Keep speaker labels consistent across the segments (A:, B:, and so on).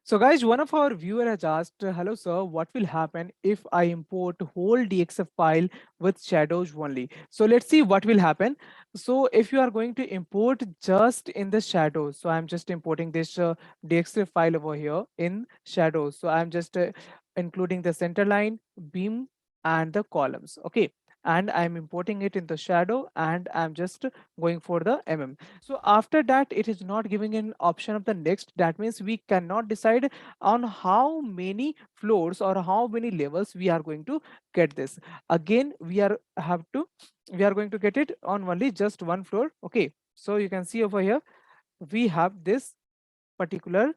A: So guys, one of our viewer has asked, hello sir, what will happen if I import whole DXF file with shadows only? So let's see what will happen. So if you are going to import just in the shadows, so I'm just importing this DXF file over here in shadows. So I'm just including the center line, beam, and the columns. Okay. And I'm importing it in the shadow and I'm just going for the So after that, it is not giving an option of the next. That means we cannot decide on how many floors or how many levels we are going to get this. Again, we are going to get it on only just one floor. Okay. So you can see over here, we have this particular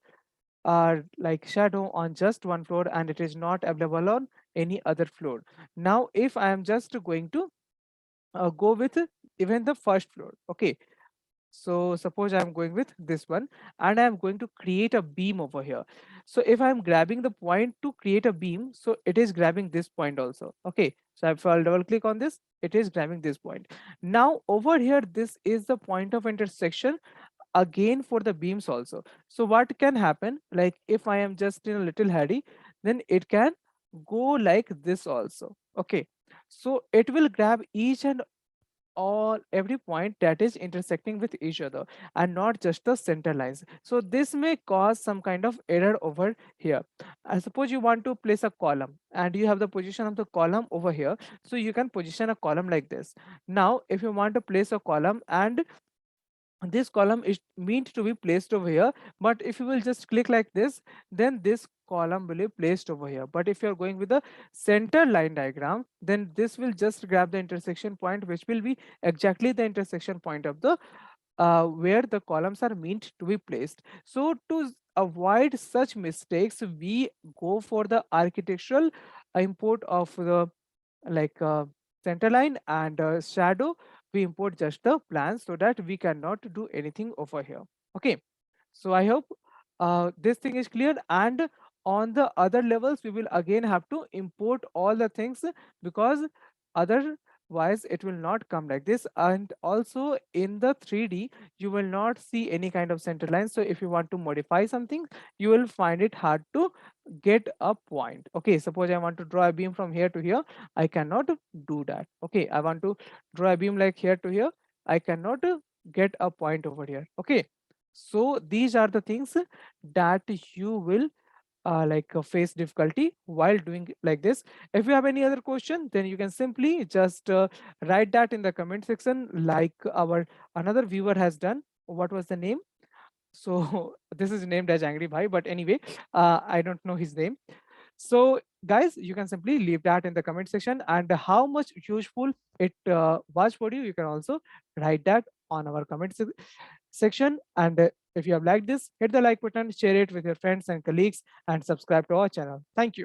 A: like shadow on just one floor and it is not available on any other floor. Now, if I am just going to go with even the first floor. Okay, so suppose I'm going with this one and I'm going to create a beam over here. So if I'm grabbing the point to create a beam, so it is grabbing this point also. Okay, so if I'll double click on this, it is grabbing this point. Now over here, this is the point of intersection again for the beams also. So what can happen, like if I am just in a little hurry, then it can go like this also. Okay, so it will grab each and all every point that is intersecting with each other and not just the center lines. So this may cause some kind of error over here. I suppose you want to place a column and you have the position of the column over here, so you can position a column like this. Now if you want to place a column and this column is meant to be placed over here, but if you will just click like this, then this column will be placed over here. But if you're going with the center line diagram, then this will just grab the intersection point, which will be exactly the intersection point of the where the columns are meant to be placed. So to avoid such mistakes, we go for the architectural import of the like center line and shadow. We import just the plan so that we cannot do anything over here. Okay, so I hope this thing is clear. And on the other levels, we will again have to import all the things because otherwise it will not come like this. And also in the 3D, you will not see any kind of center line. So if you want to modify something, you will find it hard to get a point. Okay, suppose I want to draw a beam from here to here, I cannot do that. Okay, I want to draw a beam like here to here, I cannot get a point over here. Okay, so these are the things that you will face difficulty while doing like this. If you have any other question, then you can simply just write that in the comment section, like our another viewer has done. What was the name? So this is named as Angry Bhai, but anyway, I don't know his name. So guys, you can simply leave that in the comment section, and how much useful it was for you, you can also write that on our section. And if you have liked this, hit the like button, share it with your friends and colleagues, and subscribe to our channel. Thank you.